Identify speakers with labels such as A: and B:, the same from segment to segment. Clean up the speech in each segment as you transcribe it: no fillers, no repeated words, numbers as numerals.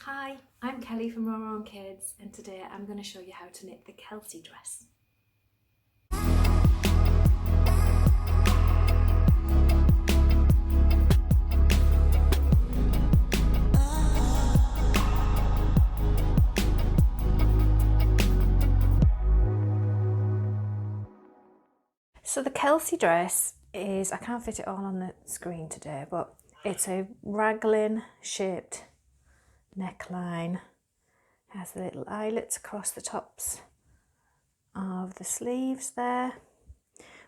A: Hi, I'm Kelly from Kades, and today I'm going to show you how to knit the Kelsey dress. So the Kelsey dress is, I can't fit it all on the screen today, but it's a raglan shaped neckline. It has the little eyelets across the tops of the sleeves there.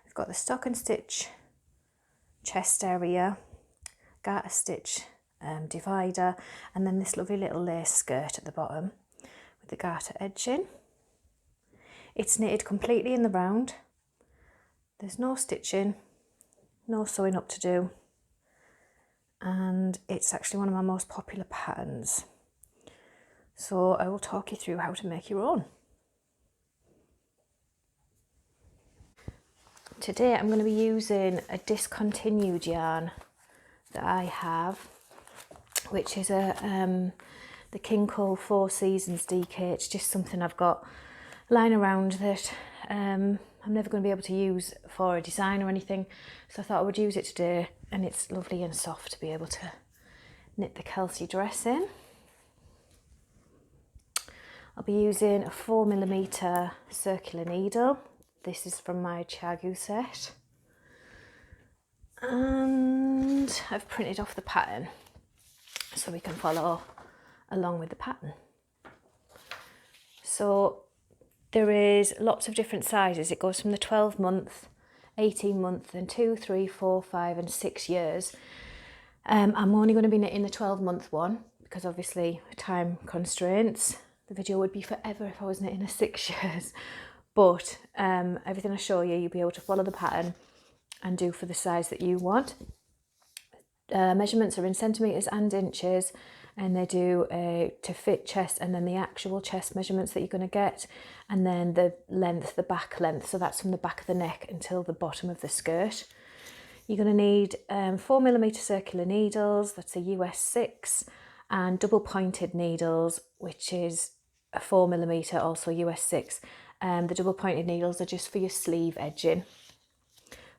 A: We've got the stocking stitch chest area, garter stitch divider, and then this lovely little lace skirt at the bottom with the garter edging. It's knitted completely in the round. There's no stitching, no sewing up to do, and it's actually one of my most popular patterns. So I will talk you through how to make your own. Today I'm going to be using a discontinued yarn that I have, which is the King Cole 4 Seasons DK. It's just something I've got lying around that I'm never going to be able to use for a design or anything, so I thought I would use it today, and it's lovely and soft to be able to knit the Kelsey dress in. I'll be using a 4mm circular needle. This is from my Chagu set, and I've printed off the pattern so we can follow along with the pattern. So there is lots of different sizes. It goes from the 12-month, 18-month, and 2, 3, 4, 5 and 6 years. I'm only going to be knitting the 12-month one because obviously time constraints. The video would be forever if I was knitting a 6 years. But everything I show you, you'll be able to follow the pattern and do for the size that you want. Measurements are in centimetres and inches, and they do to fit chest, and then the actual chest measurements that you're going to get, and then the length, the back length, so that's from the back of the neck until the bottom of the skirt. You're going to need 4mm circular needles, that's a US 6, and double pointed needles, which is a 4mm, also US 6. The double pointed needles are just for your sleeve edging.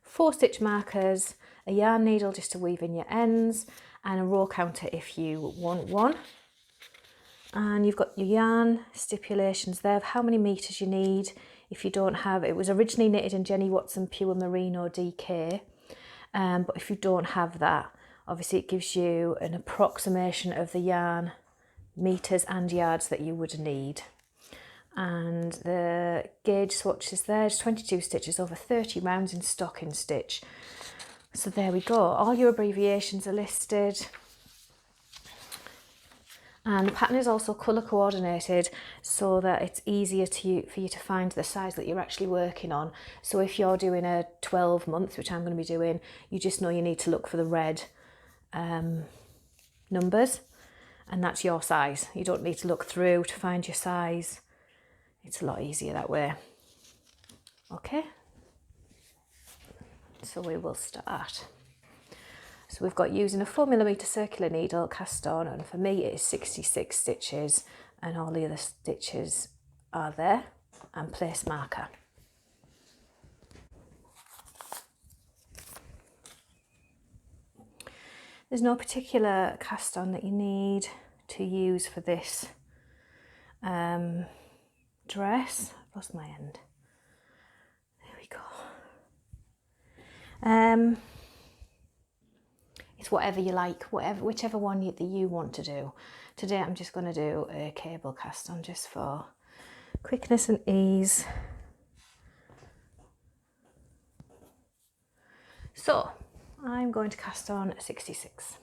A: 4 stitch markers, a yarn needle just to weave in your ends, and a row counter if you want one. And you've got your yarn stipulations there of how many meters you need. If you don't have, it was originally knitted in Jenny Watson Pure Merino DK, but if you don't have that, obviously it gives you an approximation of the yarn meters and yards that you would need. And the gauge swatch is there, it's 22 stitches over 30 rounds in stocking stitch. So there we go, all your abbreviations are listed. And the pattern is also colour coordinated so that it's easier for you to find the size that you're actually working on. So if you're doing a 12 month, which I'm going to be doing, you just know you need to look for the red numbers, and that's your size. You don't need to look through to find your size. It's a lot easier that way. Okay, so we will start. So we've got using a 4mm circular needle cast on, and for me it is 66 stitches, and all the other stitches are there, and place marker. There's no particular cast on that you need to use for this dress. I've lost my end. There we go. It's whatever you like, whichever one that you want to do. Today I'm just going to do a cable cast on just for quickness and ease. So I'm going to cast on 66.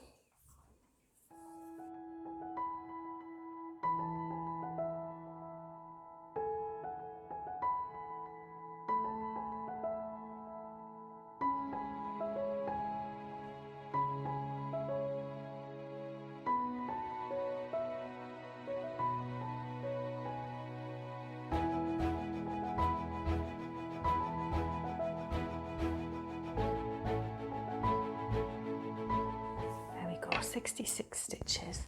A: There we go, 66 stitches.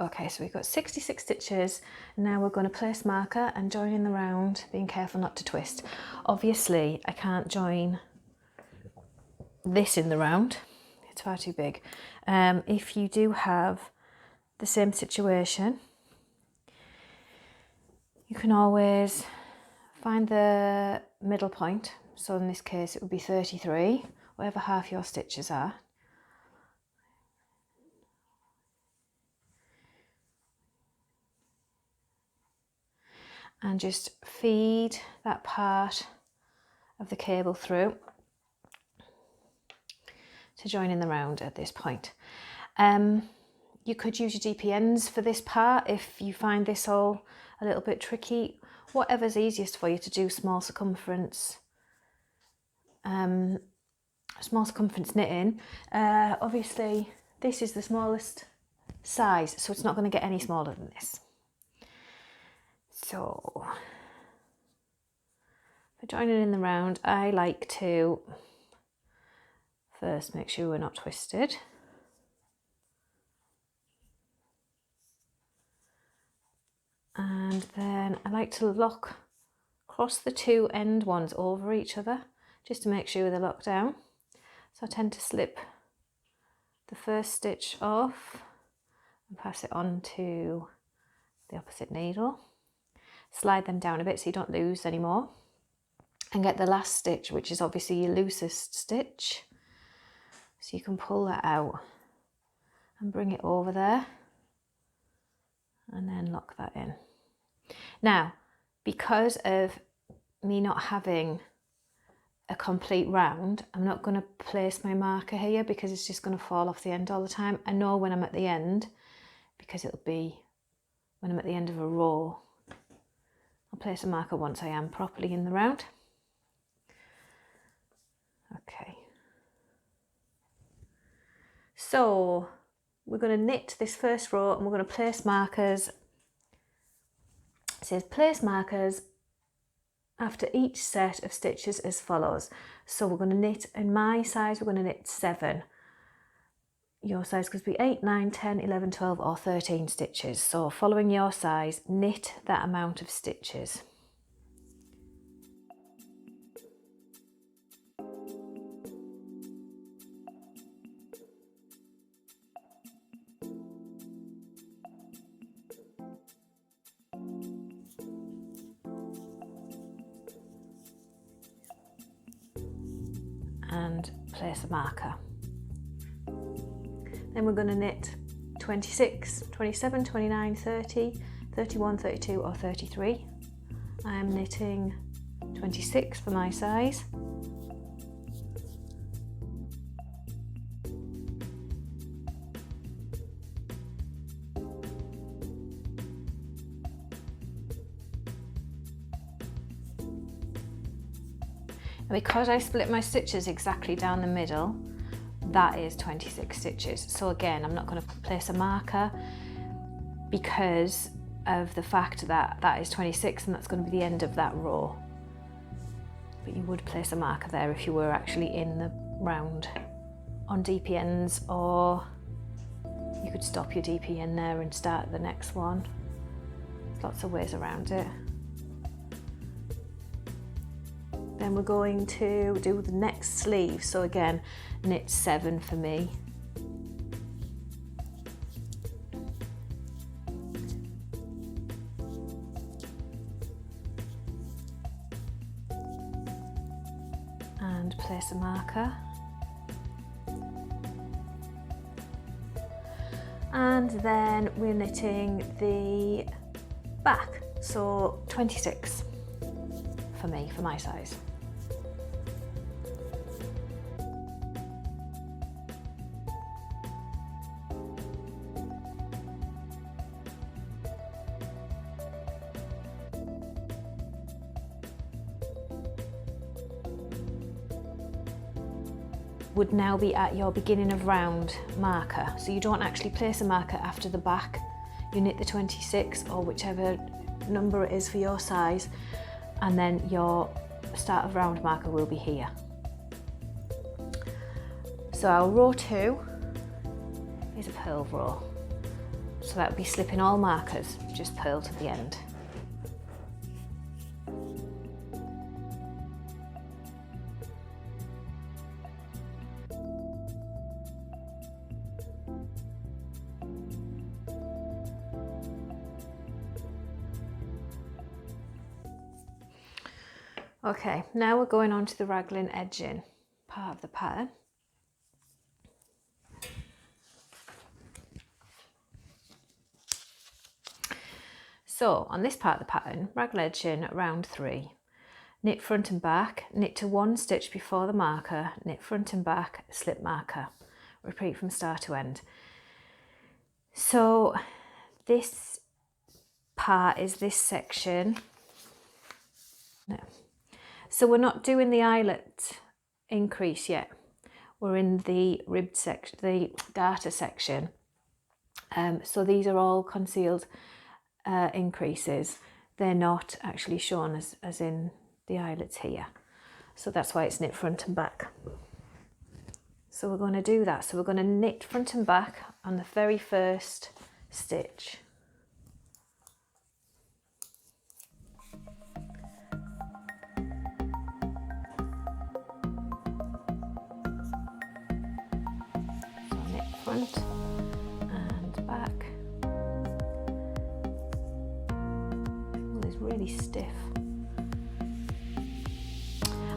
A: Okay, so we've got 66 stitches. Now we're going to place marker and join in the round, being careful not to twist. Obviously, I can't join this in the round, it's far too big. If you do have the same situation, you can always find the middle point. So in this case, it would be 33, whatever half your stitches are. And just feed that part of the cable through to join in the round at this point. You could use your DPNs for this part if you find this all a little bit tricky. Whatever's easiest for you to do small circumference knitting. Obviously, this is the smallest size, so it's not going to get any smaller than this. So, for joining in the round, I like to first make sure we're not twisted. And then I like to lock across the two end ones over each other, just to make sure they're locked down. So I tend to slip the first stitch off and pass it on to the opposite needle. Slide them down a bit so you don't lose any more, and get the last stitch, which is obviously your loosest stitch, so you can pull that out and bring it over there and then lock that in. Now, because of me not having a complete round, I'm not going to place my marker here because it's just going to fall off the end all the time. I know when I'm at the end, because it'll be when I'm at the end of a row. I'll place a marker once I am properly in the round. Okay. So we're going to knit this first row and we're going to place markers. It says place markers after each set of stitches as follows. So we're going to knit, in my size, we're going to knit 7. Your size could be 8, 9, 10, 11, 12 or 13 stitches. So following your size, knit that amount of stitches. And place a marker. Then we're going to knit 26, 27, 29, 30, 31, 32 or 33. I am knitting 26 for my size. And because I split my stitches exactly down the middle, that is 26 stitches. So again, I'm not going to place a marker because of the fact that that is 26 and that's going to be the end of that row. But you would place a marker there if you were actually in the round on DPNs, or you could stop your DPN there and start the next one. There's lots of ways around it. Then we're going to do the next sleeve. So again, knit 7 for me. And place a marker. And then we're knitting the back. So 26 for me, for my size. Would now be at your beginning of round marker. So you don't actually place a marker after the back. You knit the 26 or whichever number it is for your size, and then your start of round marker will be here. So our row 2 is a purl row. So that would be slipping all markers, just purl to the end. Okay, now we're going on to the raglan edging part of the pattern. So on this part of the pattern, raglan edging round 3, knit front and back, knit to 1 stitch before the marker, knit front and back, slip marker, repeat from start to end. So this part is this section. No. So we're not doing the eyelet increase yet. We're in the ribbed section, the garter section. So these are all concealed increases. They're not actually shown as in the eyelets here. So that's why it's knit front and back. So we're going to do that. So we're going to knit front and back on the very first stitch. Front and back. Oh, it's really stiff.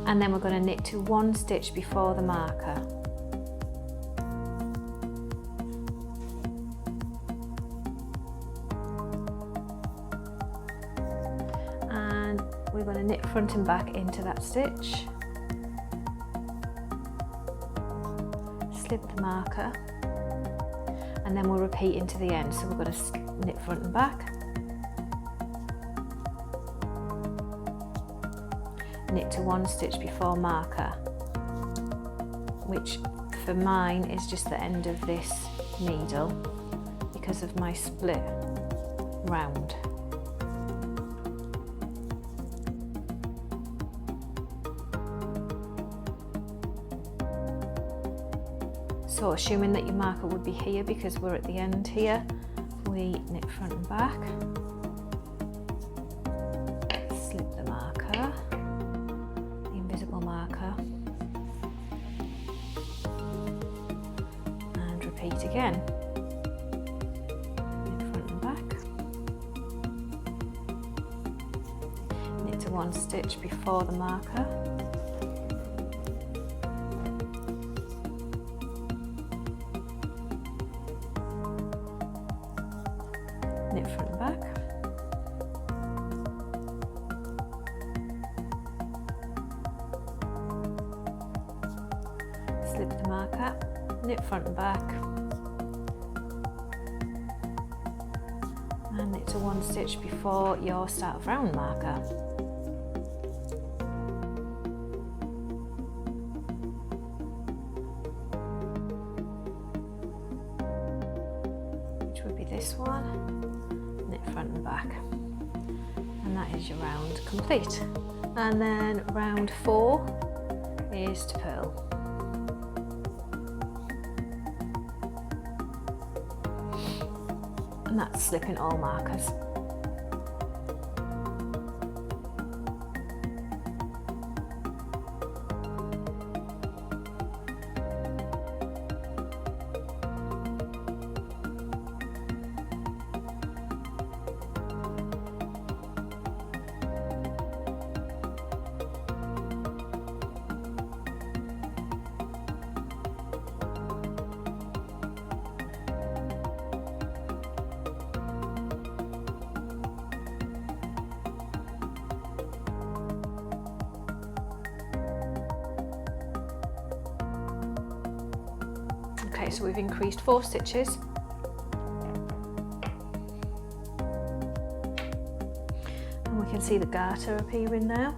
A: And then we're going to knit to 1 stitch before the marker. And we're going to knit front and back into that stitch. Slip the marker. And then we'll repeat into the end. So we're going to knit front and back, knit to 1 stitch before marker, which for mine is just the end of this needle because of my split round. So assuming that your marker would be here because we're at the end here, we knit front and back, slip the marker, the invisible marker, and repeat again. Knit front and back, knit to 1 stitch before the marker, knit front and back, slip the marker, knit front and back, and knit to 1 stitch before your start of round marker. Which would be this one. Knit front and back, and that is your round complete. And then round 4 is to purl. And that's slipping all markers. Okay, so we've increased 4 stitches. And we can see the garter appearing now.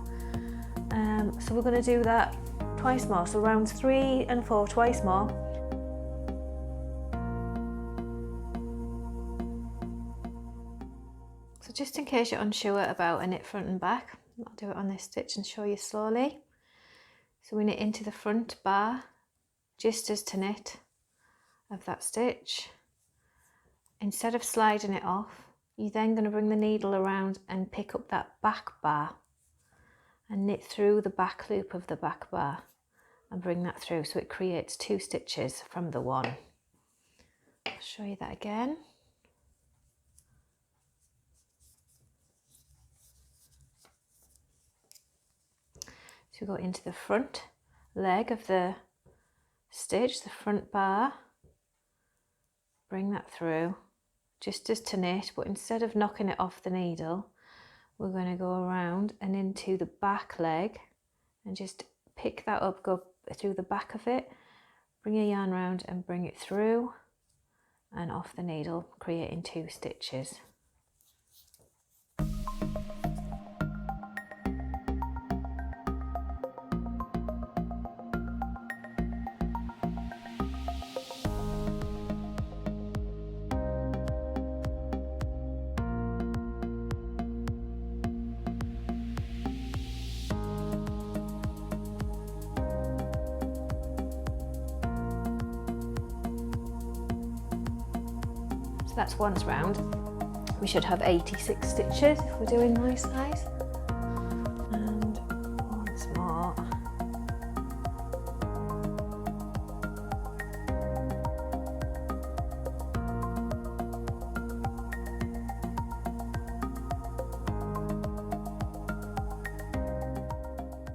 A: So we're going to do that twice more, so rounds 3 and 4 twice more. So just in case you're unsure about a knit front and back, I'll do it on this stitch and show you slowly. So we knit into the front bar just as to knit of that stitch, instead of sliding it off, you're then going to bring the needle around and pick up that back bar and knit through the back loop of the back bar and bring that through, so it creates 2 stitches from the one. I'll show you that again. So we go into the front leg of the stitch, the front bar, bring that through just as to knit, but instead of knocking it off the needle, we're going to go around and into the back leg and just pick that up, go through the back of it, bring your yarn round and bring it through and off the needle, creating 2 stitches. That's once round. We should have 86 stitches if we're doing my size. And once more.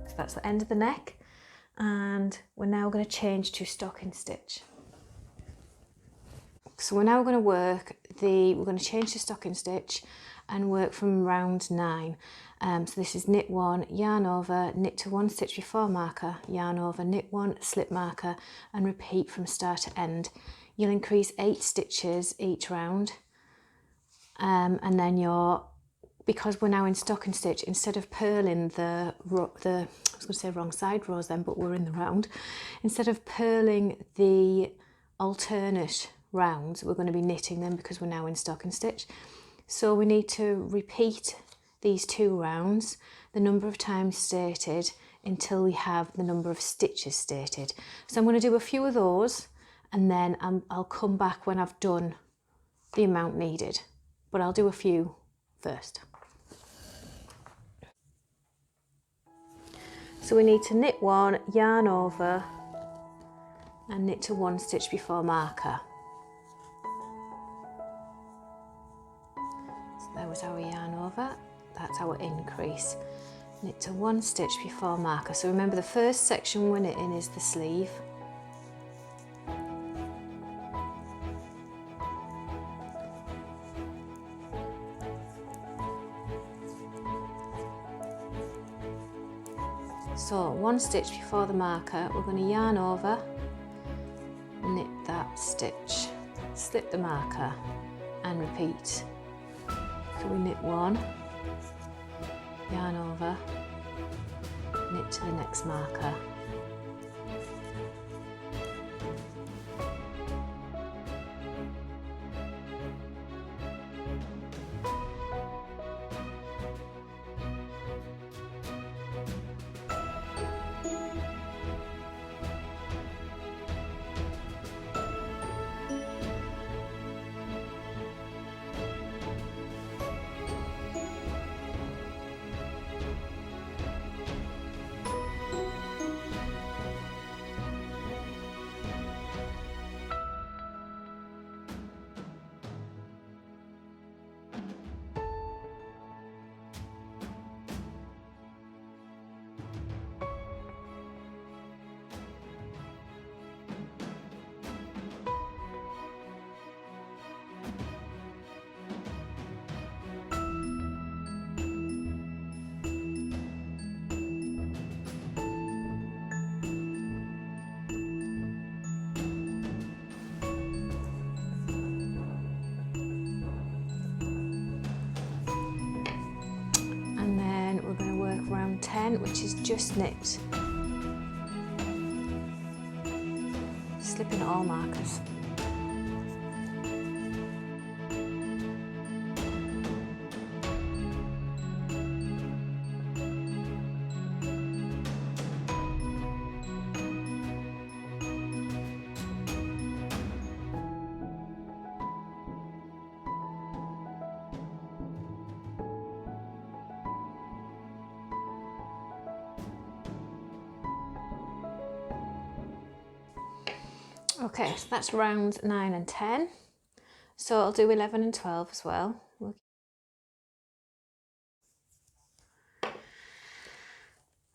A: So that's the end of the neck, and we're now going to change to stocking stitch. So we're now going to work we're going to change to stocking stitch and work from round 9. So this is knit 1, yarn over, knit to 1 stitch before marker, yarn over, knit 1, slip marker, and repeat from start to end. You'll increase 8 stitches each round, and then because we're now in stocking stitch, instead of purling I was going to say wrong side rows then, but we're in the round. Instead of purling the alternate rounds, we're going to be knitting them because we're now in stocking stitch. So we need to repeat these 2 rounds the number of times stated until we have the number of stitches stated. So I'm going to do a few of those, and then I'll come back when I've done the amount needed, but I'll do a few first. So we need to knit 1, yarn over, and knit to 1 stitch before marker. There was our yarn over, that's our increase. Knit to 1 stitch before marker. So remember, the first section we're knitting is the sleeve. So 1 stitch before the marker, we're going to yarn over, knit that stitch, slip the marker and repeat. So we knit 1, yarn over, knit to the next marker. Round 10, which is just knit, slipping all markers. Okay, so that's rounds 9 and 10. So I'll do 11 and 12 as well.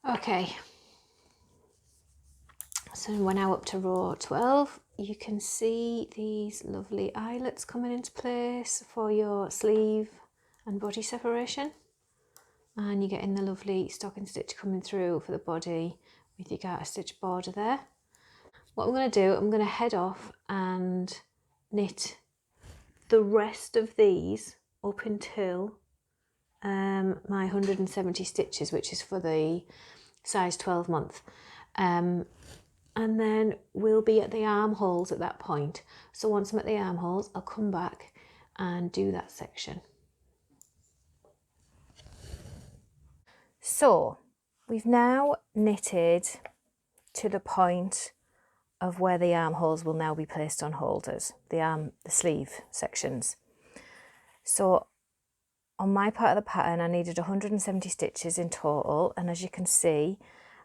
A: Okay, so we're now up to row 12. You can see these lovely eyelets coming into place for your sleeve and body separation. And you're getting the lovely stocking stitch coming through for the body with your garter stitch border there. What I'm going to do, I'm going to head off and knit the rest of these up until my 170 stitches, which is for the size 12 month. And then we'll be at the armholes at that point. So once I'm at the armholes, I'll come back and do that section. So we've now knitted to the point of where the armholes will now be placed on holders, the sleeve sections. So on my part of the pattern, I needed 170 stitches in total, and as you can see,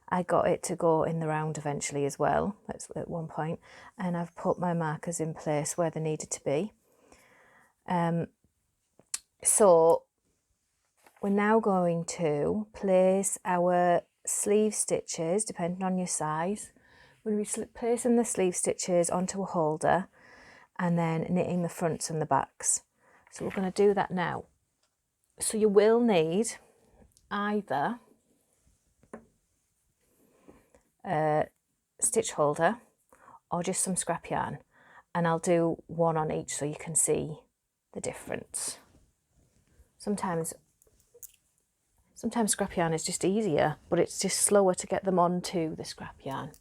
A: I got it to go in the round eventually as well, at one point, and I've put my markers in place where they needed to be. So we're now going to place our sleeve stitches, depending on your size. We're going to be placing the sleeve stitches onto a holder and then knitting the fronts and the backs. So we're going to do that now. So you will need either a stitch holder or just some scrap yarn, and I'll do one on each so you can see the difference. Sometimes scrap yarn is just easier, but it's just slower to get them onto the scrap yarn.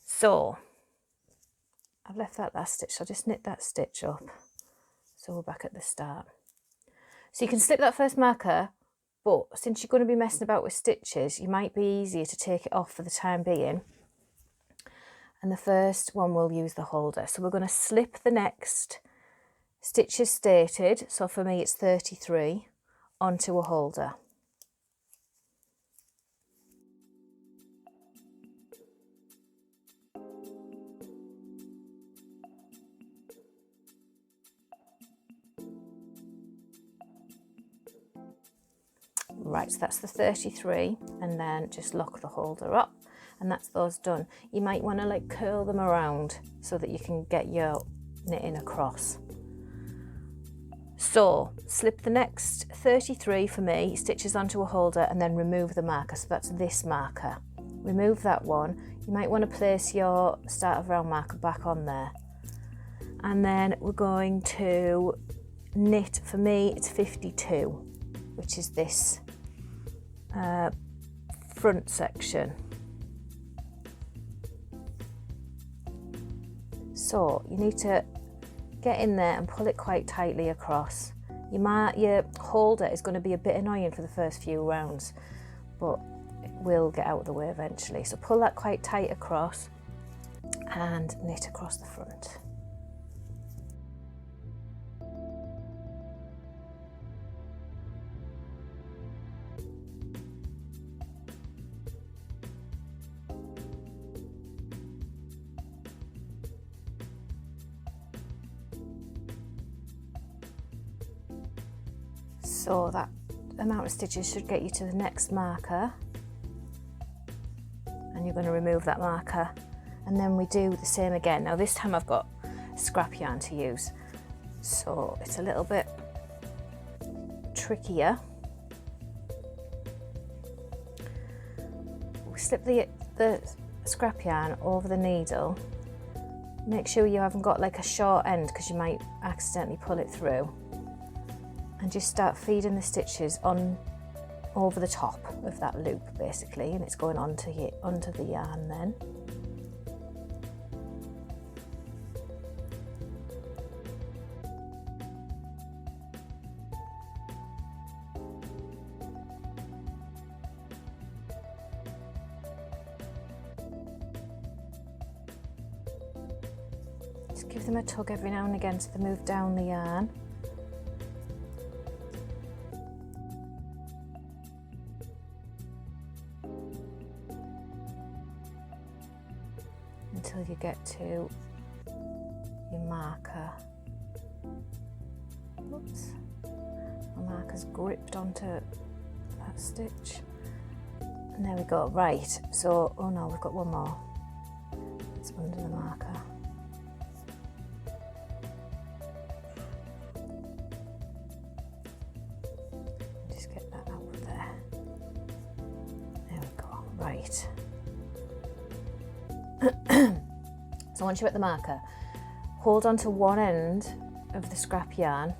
A: So I've left that last stitch, so I'll just knit that stitch up. So we're back at the start. So you can slip that first marker, but since you're going to be messing about with stitches, you might be easier to take it off for the time being. And the first one will use the holder. So we're going to slip the next stitches stated, so for me it's 33, onto a holder. Right, so that's the 33, and then just lock the holder up, and that's those done. You might want to like curl them around so that you can get your knitting across. So slip the next 33 for me, stitches onto a holder, and then remove the marker. So that's this marker. Remove that one. You might want to place your start of round marker back on there. And then we're going to knit, for me it's 52, which is this front section. So you need to get in there and pull it quite tightly across. Your holder is going to be a bit annoying for the first few rounds, but it will get out of the way eventually. So pull that quite tight across and knit across the front. So that amount of stitches should get you to the next marker, and you're going to remove that marker, and then we do the same again. Now this time I've got scrap yarn to use, so it's a little bit trickier. We slip the scrap yarn over the needle. Make sure you haven't got like a short end, because you might accidentally pull it through. And just start feeding the stitches on over the top of that loop basically, and it's going onto the yarn then. Just give them a tug every now and again so they move down the yarn. until you get to your marker. Oops, my marker's gripped onto that stitch. And there we go. Right, so, oh no, we've got one more. It's under the marker. Just get that out of there. There we go. Right. So once you're at the marker, hold on to one end of the scrap yarn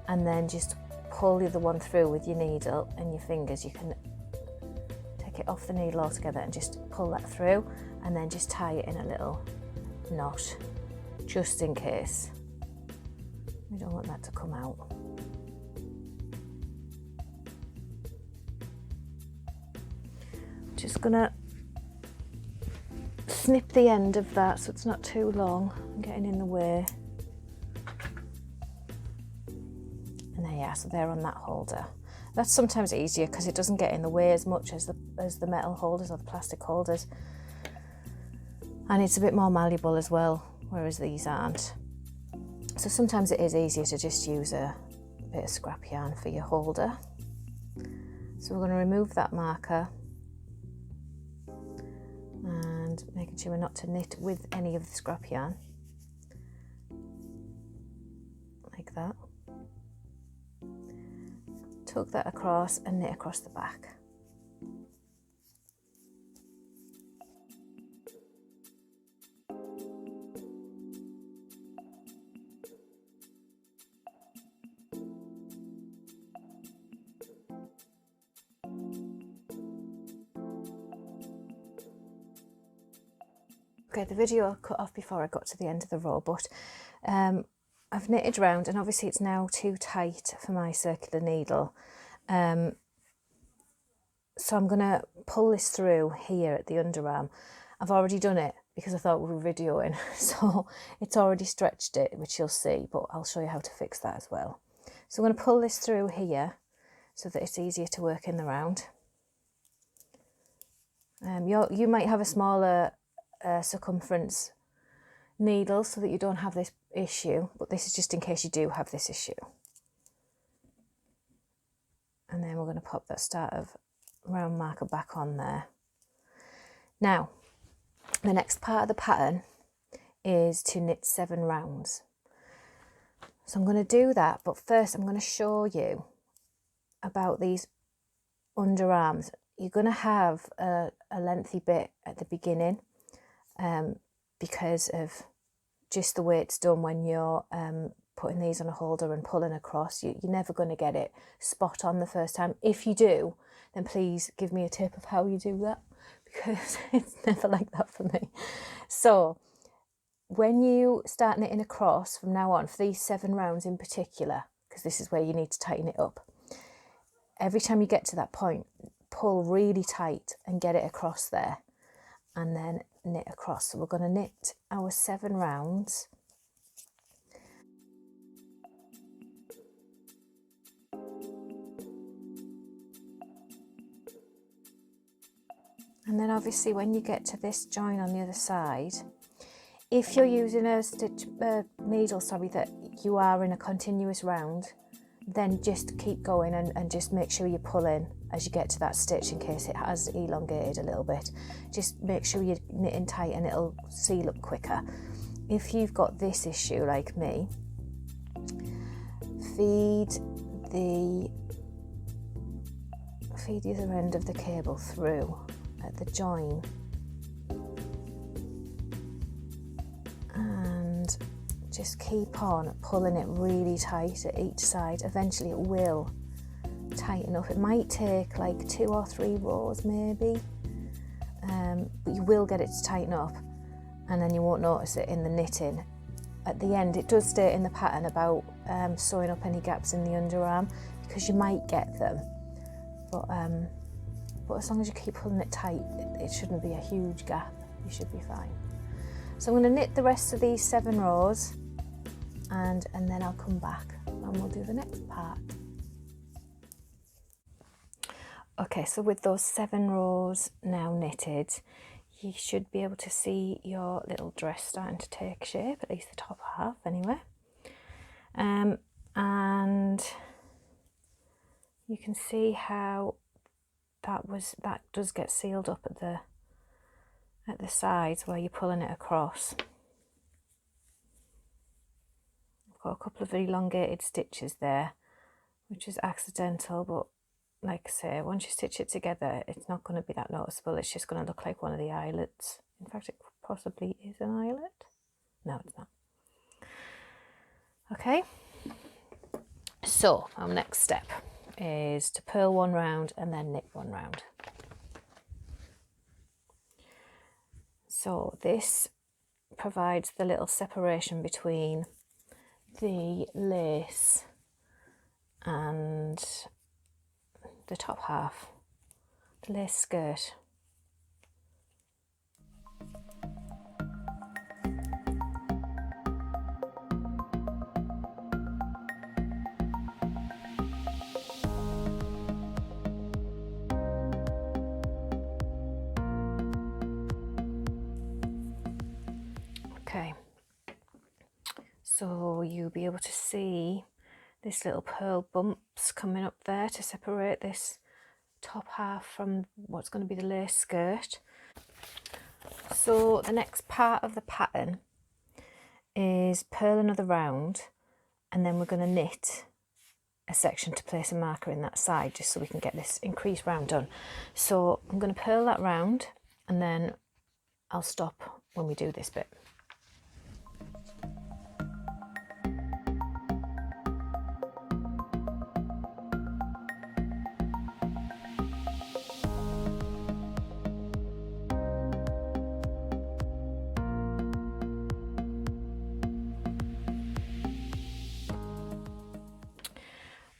A: and then just pull the other one through with your needle and your fingers. You can take it off the needle altogether and just pull that through, and then just tie it in a little knot just in case. We don't want that to come out. Just gonna snip the end of that so it's not too long and getting in the way. And there you are, so they're on that holder. That's sometimes easier because it doesn't get in the way as much as the metal holders or the plastic holders. And it's a bit more malleable as well, whereas these aren't. So sometimes it is easier to just use a bit of scrap yarn for your holder. So we're going to remove that marker and making sure not to knit with any of the scrap yarn. Like that. Tuck that across and knit across the back. Okay, the video I cut off before I got to the end of the row, but I've knitted round and obviously it's now too tight for my circular needle. So I'm going to pull this through here at the underarm. I've already done it because I thought we were videoing, so it's already stretched it, which you'll see, but I'll show you how to fix that as well. So I'm going to pull this through here so that it's easier to work in the round. You might have a smaller circumference needle so that you don't have this issue, but this is just in case you do have this issue. And then we're going to pop that start of round marker back on there. Now the next part of the pattern is to knit 7 rounds. So I'm going to do that, but first I'm going to show you about these underarms. You're going to have a lengthy bit at the beginning because of just the way it's done when you're putting these on a holder and pulling across. You're never going to get it spot on the first time. If you do, then please give me a tip of how you do that, because it's never like that for me. So when you start knitting across from now on, for these 7 rounds in particular, because this is where you need to tighten it up, every time you get to that point, pull really tight and get it across there, and then knit across. So we're going to knit our 7 rounds. And then obviously when you get to this join on the other side, if you're using a needle, that you are in a continuous round, then just keep going and just make sure you pull in as you get to that stitch in case it has elongated a little bit. Just make sure you're knitting tight and it'll seal up quicker. If you've got this issue like me, feed the other end of the cable through at the join and just keep on pulling it really tight at each side. Eventually it will tighten up. It might take like 2 or 3 rows maybe, but you will get it to tighten up, and then you won't notice it in the knitting. At the end it does state in the pattern about sewing up any gaps in the underarm, because you might get them, but as long as you keep pulling it tight, it shouldn't be a huge gap. You should be fine. So I'm going to knit the rest of these 7 rows and then I'll come back and we'll do the next part. Okay, so with those 7 rows now knitted, you should be able to see your little dress starting to take shape, at least the top half anyway. And you can see how that does get sealed up at the sides where you're pulling it across. I've got a couple of elongated stitches there, which is accidental, but like I say, once you stitch it together, it's not going to be that noticeable. It's just going to look like one of the eyelets. In fact, it possibly is an eyelet. No, it's not. Okay, so our next step is to purl one round and then knit one round. So this provides the little separation between the lace and the top half, the lace skirt. Okay, so you'll be able to see this little pearl bumps coming up there to separate this top half from what's going to be the lace skirt. So the next part of the pattern is purl another round, and then we're going to knit a section to place a marker in that side, just so we can get this increased round done. So I'm going to purl that round, and then I'll stop when we do this bit.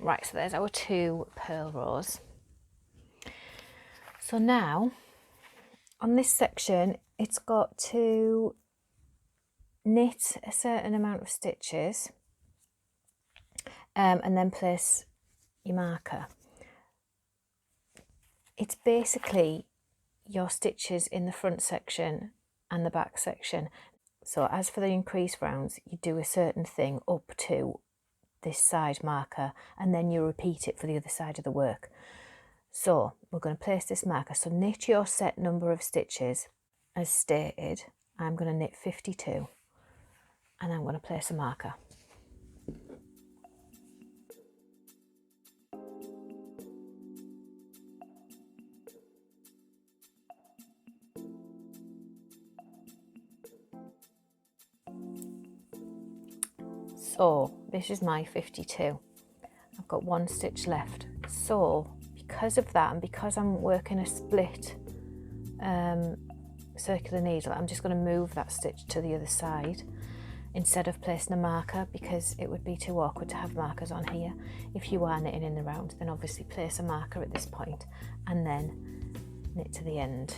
A: Right, so there's our 2 purl rows. So now on this section, it's got to knit a certain amount of stitches and then place your marker. It's basically your stitches in the front section and the back section. So as for the increased rounds, you do a certain thing up to this side marker, and then you repeat it for the other side of the work. So we're going to place this marker. So knit your set number of stitches as stated. I'm going to knit 52, and I'm going to place a marker. So this is my 52. I've got 1 stitch left. So because of that, and because I'm working a split circular needle, I'm just going to move that stitch to the other side instead of placing a marker, because it would be too awkward to have markers on here. If you are knitting in the round, then obviously place a marker at this point and then knit to the end.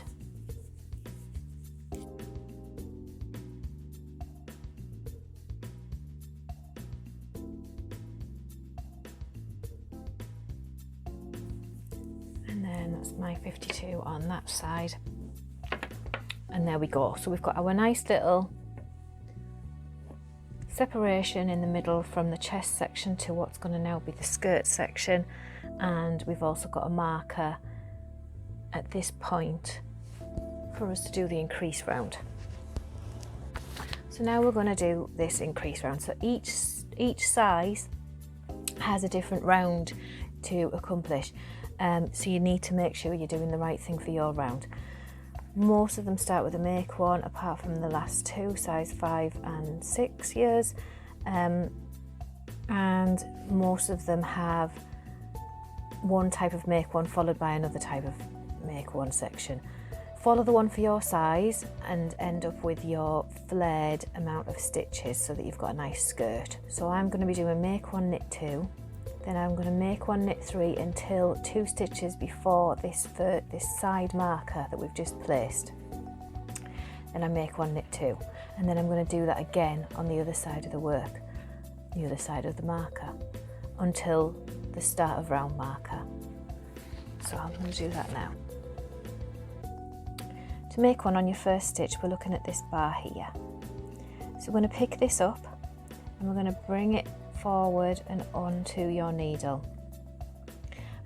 A: And then that's my 52 on that side. And there we go. So we've got our nice little separation in the middle from the chest section to what's going to now be the skirt section. And we've also got a marker at this point for us to do the increase round. So now we're going to do this increase round. So each size has a different round to accomplish. So you need to make sure you're doing the right thing for your round. Most of them start with a make one, apart from the last 2, size 5 and 6 years. And most of them have one type of make one followed by another type of make one section. Follow the one for your size and end up with your flared amount of stitches so that you've got a nice skirt. So I'm going to be doing make 1, knit 2. Then I'm going to make 1, knit 3 until 2 stitches before this side marker that we've just placed. Then I make 1, knit 2, and then I'm going to do that again on the other side of the work, the other side of the marker, until the start of round marker. So I'm going to do that now. To make one on your first stitch, we're looking at this bar here. So we're going to pick this up and we're going to bring it forward and onto your needle.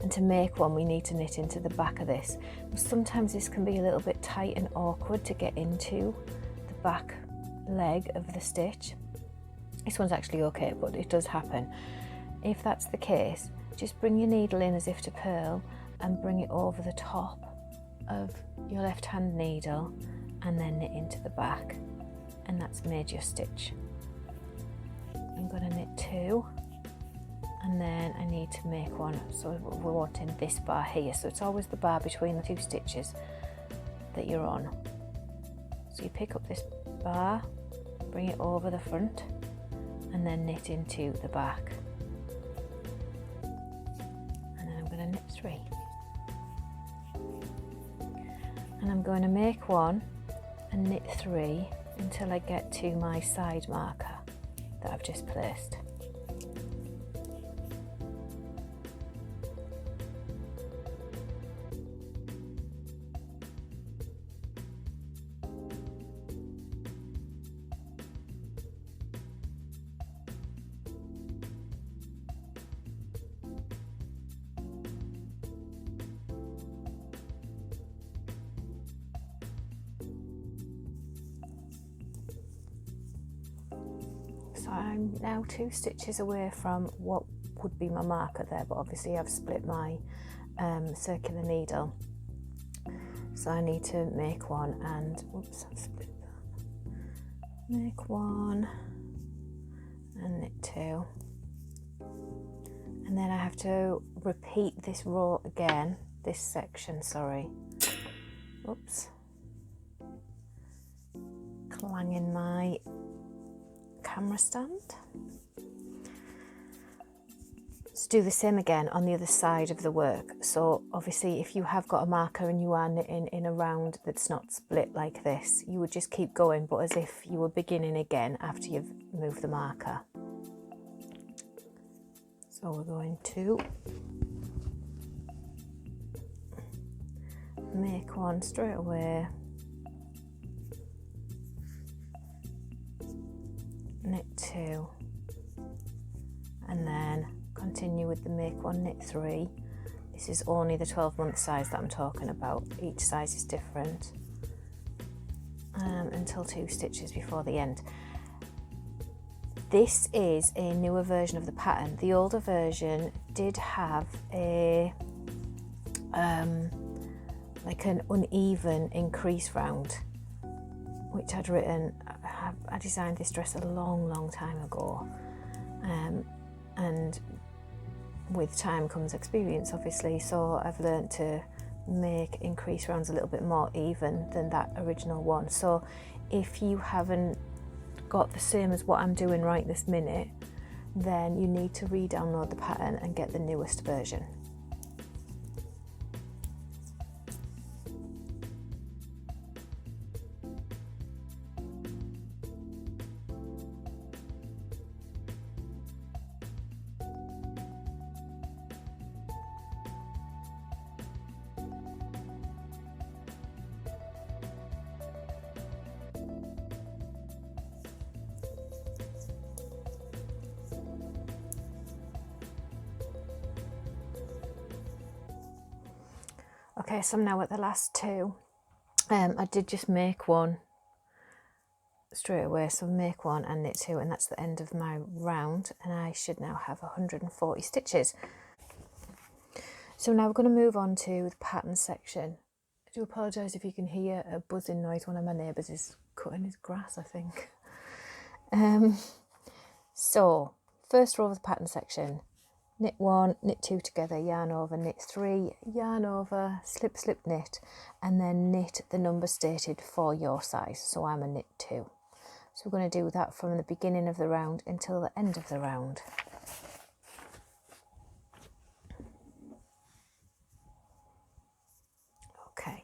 A: And to make one, we need to knit into the back of this. Sometimes this can be a little bit tight and awkward to get into the back leg of the stitch. This one's actually okay, but it does happen. If that's the case, just bring your needle in as if to purl and bring it over the top of your left hand needle and then knit into the back, and that's made your stitch. I'm going to knit 2, and then I need to make one, so we're wanting this bar here, so it's always the bar between the 2 stitches that you're on. So you pick up this bar, bring it over the front, and then knit into the back, and then I'm going to knit 3, and I'm going to make one and knit 3 until I get to my side marker that I've just placed. So I'm now 2 stitches away from what would be my marker there, but obviously I've split my circular needle. So I need to make one and, oops, I've split that. Make one and knit 2. And then I have to repeat this row again, this section, sorry. Oops. Clanging my camera stand. Let's do the same again on the other side of the work. So obviously if you have got a marker and you are knitting in a round that's not split like this, you would just keep going, but as if you were beginning again after you've moved the marker. So we're going to make one straight away, knit 2, and then continue with the make one, knit 3. This is only the 12-month size that I'm talking about. Each size is different, until 2 stitches before the end. This is a newer version of the pattern. The older version did have a like an uneven increase round, which I'd written. I designed this dress a long time ago, and with time comes experience, obviously, so I've learned to make increase rounds a little bit more even than that original one. So if you haven't got the same as what I'm doing right this minute, then you need to re-download the pattern and get the newest version. Okay, so I'm now at the last 2. I did just make one straight away, so make one and knit 2, and that's the end of my round, and I should now have 140 stitches. So now we're going to move on to the pattern section. I do apologise if you can hear a buzzing noise. One of my neighbours is cutting his grass, I think. So first row of the pattern section. Knit 1, knit 2 together, yarn over, knit 3, yarn over, slip, slip, knit, and then knit the number stated for your size. So I'm a knit 2. So we're going to do that from the beginning of the round until the end of the round. Okay.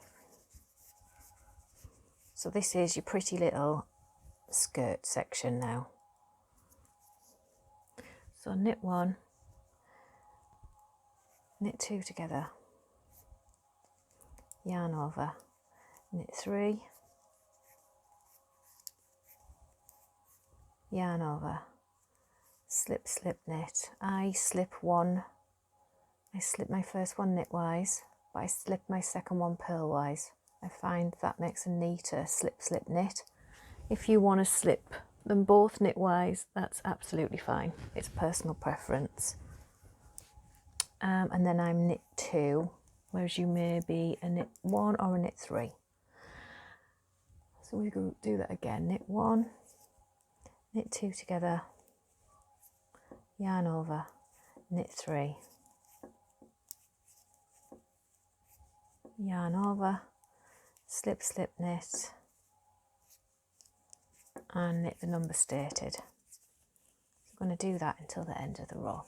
A: So this is your pretty little skirt section now. So knit 1, knit 2 together, yarn over, knit 3, yarn over, slip, slip, knit. I slip my first one knitwise, but I slip my second one purlwise. I find that makes a neater slip, slip, knit. If you want to slip them both knitwise, that's absolutely fine. It's personal preference. And then I'm knit 2, whereas you may be a knit 1 or a knit 3. So we go do that again. Knit 1, knit 2 together, yarn over, knit 3, yarn over, slip, slip, knit, and knit the number stated. So I'm going to do that until the end of the row.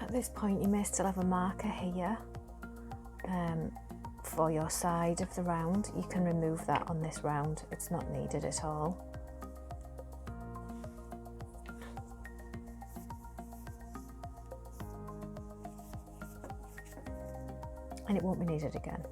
A: At this point you may still have a marker here for your side of the round. You can remove that on this round, it's not needed at all. And it won't be needed again.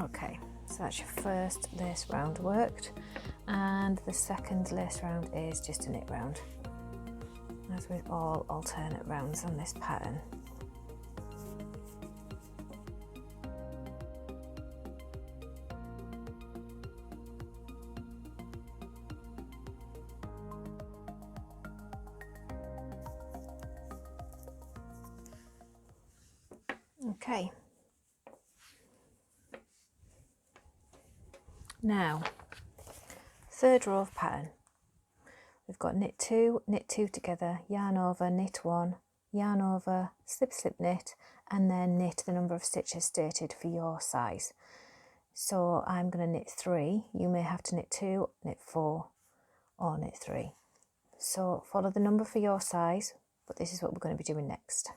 A: Okay, so that's your first lace round worked, and the second lace round is just a knit round, as with all alternate rounds on this pattern. Okay. Now, third row of pattern, we've got knit 2 together, yarn over, knit 1, yarn over, slip, slip, knit, and then knit the number of stitches stated for your size. So I'm going to knit 3, you may have to knit 2, knit 4, or knit 3. So follow the number for your size, but this is what we're going to be doing next.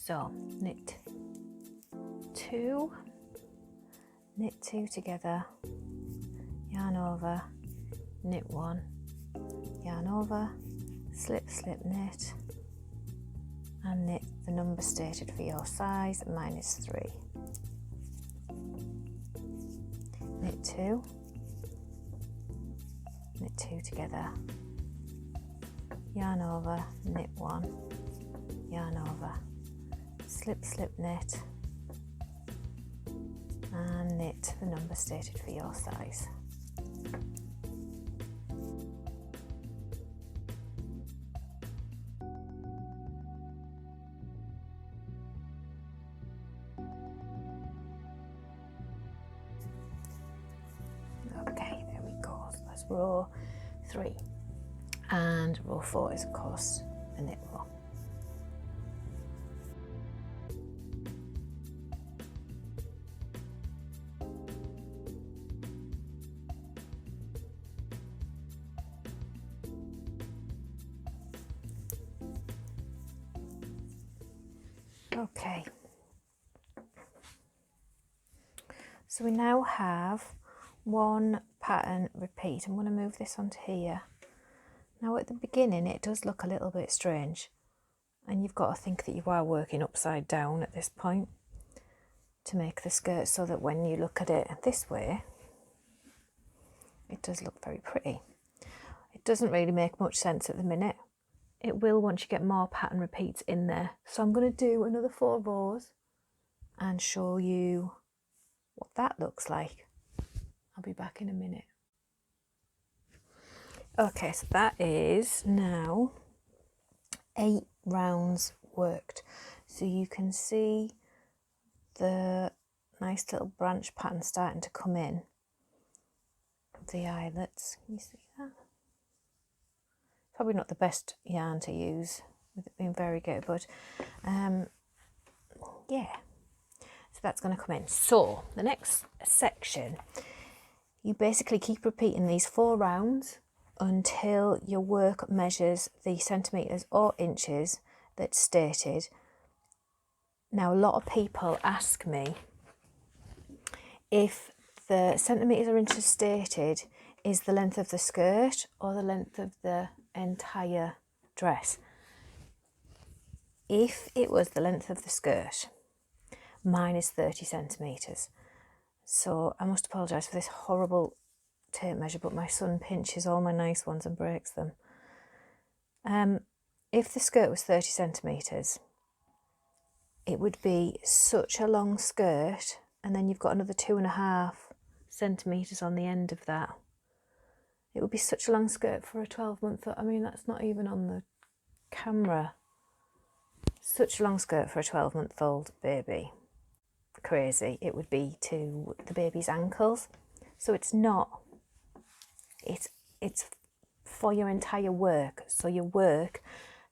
A: So knit 2, knit 2 together, yarn over, knit 1, yarn over, slip, slip, knit, and knit the number stated for your size, mine is 3. Knit 2, knit 2 together, yarn over, knit 1, yarn over, slip, slip, knit, and knit the number stated for your size. Okay, there we go. So that's row 3, and row 4 is of course a knit row. Okay, so we now have one pattern repeat. I'm going to move this onto here. Now at the beginning it does look a little bit strange, and you've got to think that you are working upside down at this point to make the skirt so that when you look at it this way it does look very pretty. It doesn't really make much sense at the minute. It will once you get more pattern repeats in there. So I'm going to do another 4 rows and show you what that looks like. I'll be back in a minute. Okay, so that is now 8 rounds worked. So you can see the nice little branch pattern starting to come in. The eyelets, can you see that? Probably not the best yarn to use with it being variegated, but yeah. So that's going to come in. So the next section, you basically keep repeating these 4 rounds until your work measures the centimetres or inches that's stated. Now, a lot of people ask me if the centimetres or inches stated is the length of the skirt or the length of the entire dress. If it was the length of the skirt, mine is 30 centimetres. So I must apologise for this horrible tape measure, but my son pinches all my nice ones and breaks them. If the skirt was 30 centimetres, it would be such a long skirt, and then you've got another 2.5 centimetres on the end of that. It would be such a long skirt for a 12-month. I mean, that's not even on the camera. Such a long skirt for a 12-month-old baby. Crazy. It would be to the baby's ankles. So it's not. It's for your entire work. So your work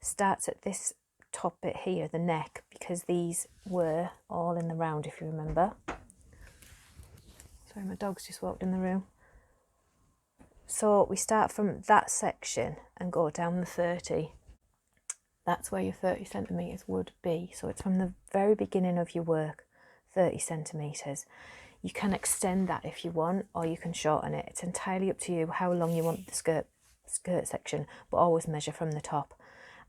A: starts at this top bit here, the neck, because these were all in the round, if you remember. Sorry, my dog's just walked in the room. So we start from that section and go down the 30. That's where your 30 centimetres would be. So it's from the very beginning of your work, 30 centimetres. You can extend that if you want, or you can shorten it. It's entirely up to you how long you want the skirt section, but always measure from the top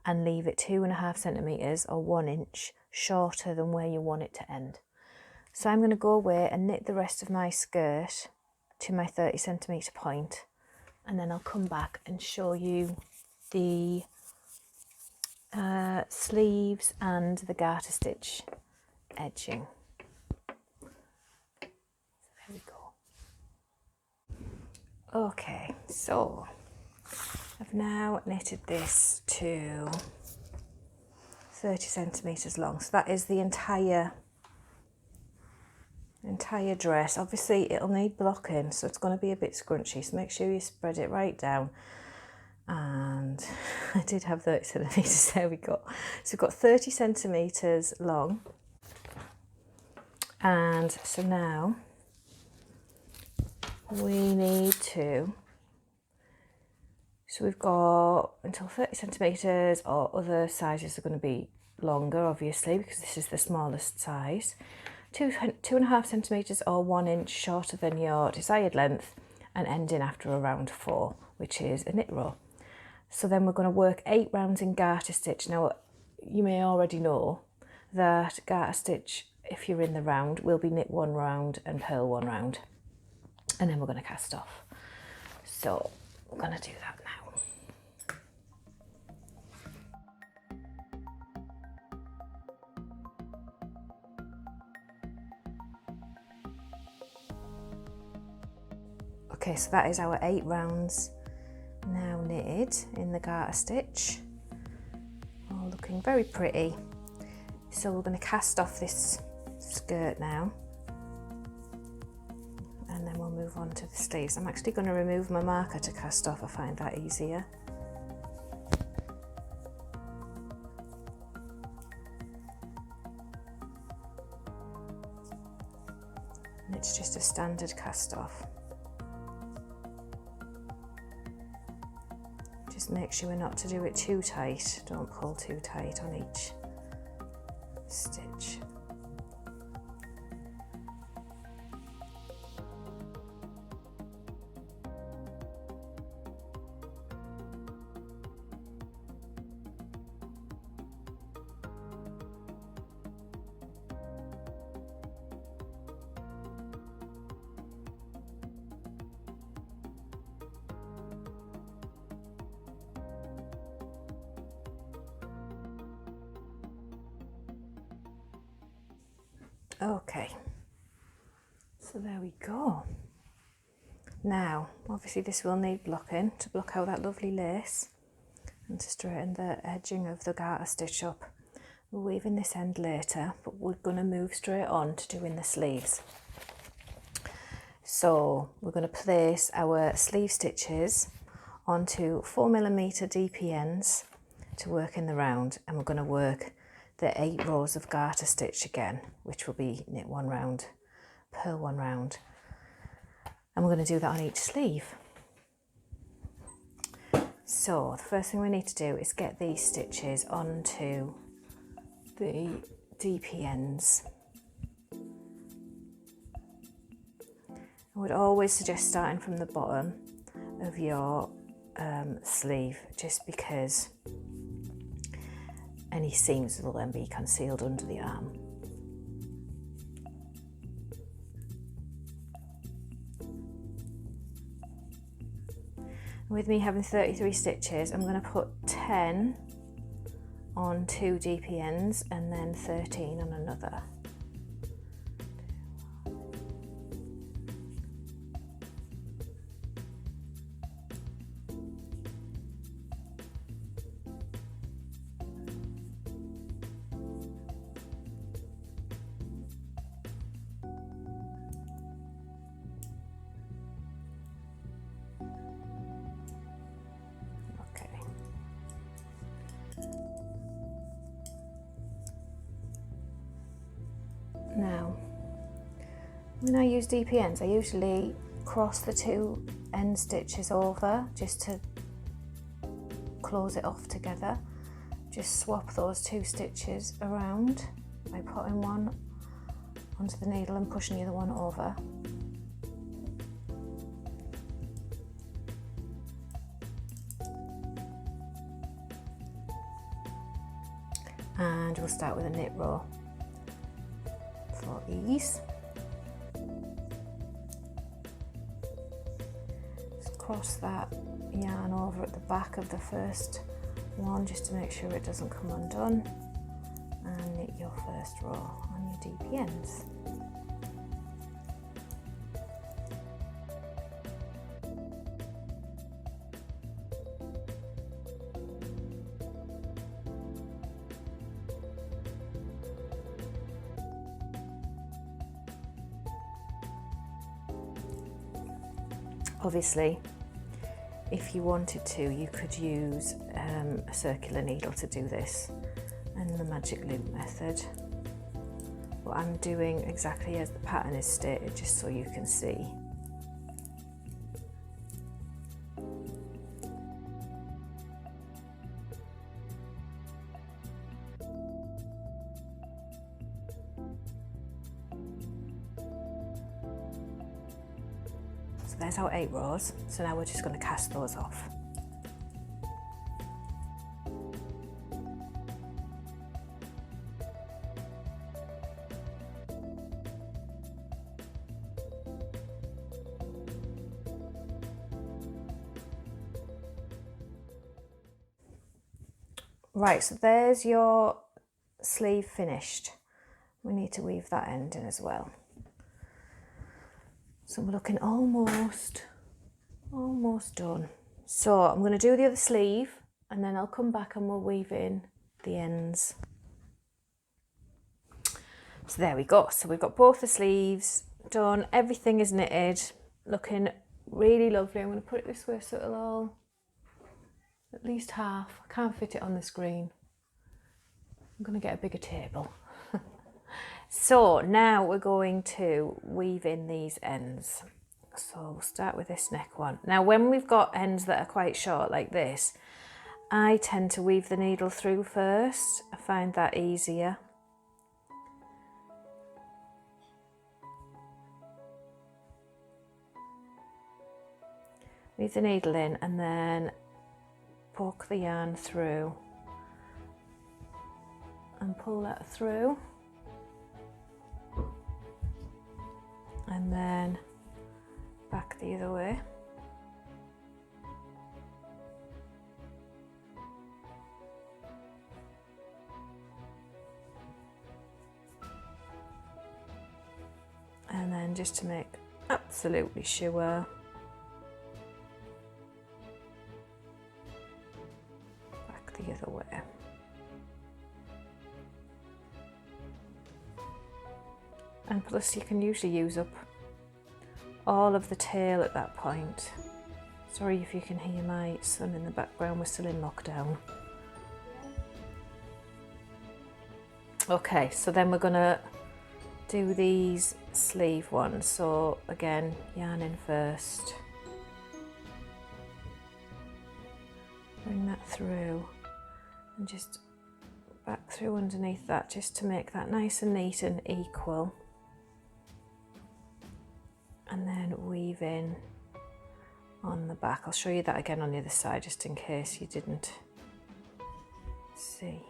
A: and leave it 2.5 centimetres or 1 inch shorter than where you want it to end. So I'm going to go away and knit the rest of my skirt to my 30 centimetre point, and then I'll come back and show you the sleeves and the garter stitch edging. There we go. Okay, so I've now knitted this to 30 centimetres long. So that is the entire dress. Obviously it'll need blocking, so it's going to be a bit scrunchy, so make sure you spread it right down. And I did have 30 centimetres, there we go. So we've got 30 centimetres long. And so now we need to, so we've got until 30 centimetres, or other sizes are going to be longer, obviously, because this is the smallest size. 2.5 centimetres or 1 inch shorter than your desired length, and ending after around 4, which is a knit row. So then we're going to work 8 rounds in garter stitch. Now, you may already know that garter stitch, if you're in the round, will be knit 1 round and purl 1 round. And then we're going to cast off. So we're going to do that now. Okay, so that is our 8 rounds now knitted in the garter stitch. All looking very pretty. So we're going to cast off this skirt now, and then we'll move on to the sleeves. I'm actually going to remove my marker to cast off. I find that easier. And it's just a standard cast off. Just make sure not to do it too tight. Don't pull too tight on each stitch. Okay, so there we go. Now, obviously this will need blocking to block out that lovely lace and to straighten the edging of the garter stitch up. We're weaving this end later, but we're going to move straight on to doing the sleeves. So we're going to place our sleeve stitches onto 4mm dpns to work in the round, and we're going to work the 8 rows of garter stitch again, which will be knit 1 round, purl 1 round, and we're going to do that on each sleeve. So the first thing we need to do is get these stitches onto the dpns. I would always suggest starting from the bottom of your sleeve, just because any seams will then be concealed under the arm. With me having 33 stitches, I'm going to put 10 on 2 dpns and then 13 on another. Now, when I use dpns, I usually cross the 2 end stitches over just to close it off together. Just swap those 2 stitches around by putting one onto the needle and pushing the other one over. And we'll start with a knit row for ease. Just cross that yarn over at the back of the first one just to make sure it doesn't come undone, and knit your first row on your dpns. Obviously, if you wanted to, you could use a circular needle to do this and the magic loop method. But I'm doing exactly as the pattern is stated, just so you can see. So there's our 8 rows, so now we're just going to cast those off. Right, so there's your sleeve finished. We need to weave that end in as well. So we're looking almost done. So I'm going to do the other sleeve and then I'll come back and we'll weave in the ends. So there we go. So we've got both the sleeves done. Everything is knitted, looking really lovely. I'm going to put it this way so it'll all, at least half. I can't fit it on the screen. I'm going to get a bigger table. So now we're going to weave in these ends. So we'll start with this neck one. Now when we've got ends that are quite short like this, I tend to weave the needle through first. I find that easier. Weave the needle in and then poke the yarn through and pull that through. And then back the other way. then just to make absolutely sure, back the other way. And plus you can usually use up all of the tail at that point. Sorry if you can hear my son in the background, we're still in lockdown. Okay, so then we're gonna do these sleeve ones. So again, yarn in first. Bring that through and just back through underneath that, just to make that nice and neat and equal. And then weave in on the back. I'll show you that again on the other side, just in case you didn't see.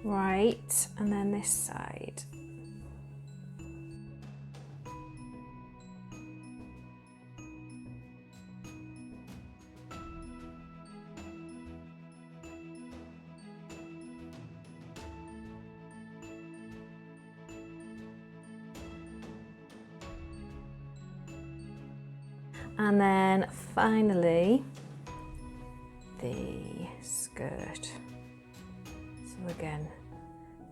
A: Right, and then this side. And then finally, the skirt. So again,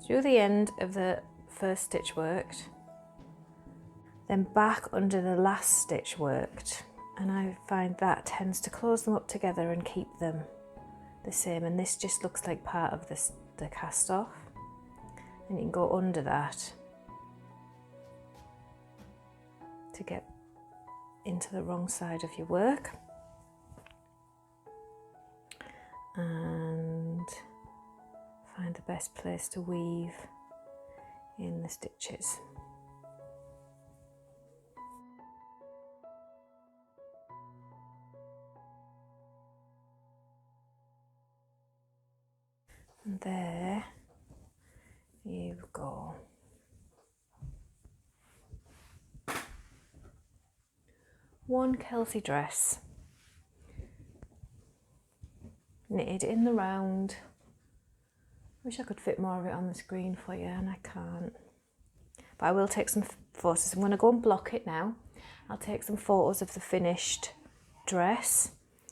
A: through the end of the first stitch worked, then back under the last stitch worked. And I find that tends to close them up together and keep them the same. And this just looks like part of the cast off. And you can go under that to get into the wrong side of your work. And find the best place to weave in the stitches. And there you go. One Kelsey dress, knitted in the round. Wish I could fit more of it on the screen for you, and I can't. But I will take some photos. I'm going to go and block it now. I'll take some photos of the finished dress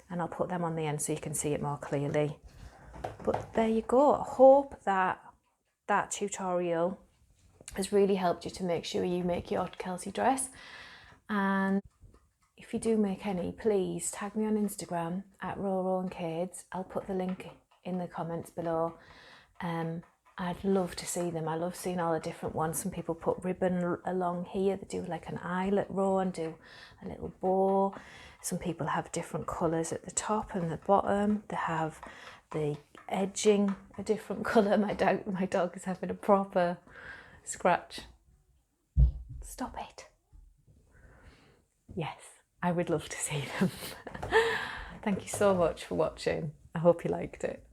A: and I'll put them on the end so you can see it more clearly. But there you go. I hope that that tutorial has really helped you to make sure you make your Kelsey dress. And if you do make any, please tag me on Instagram at Roro and Kades. I'll put the link in the comments below. I'd love to see them. I love seeing all the different ones. Some people put ribbon along here. They do like an eyelet row and do a little bow. Some people have different colours at the top and the bottom. They have the edging a different colour. My dog is having a proper scratch. Stop it. Yes, I would love to see them. Thank you so much for watching. I hope you liked it.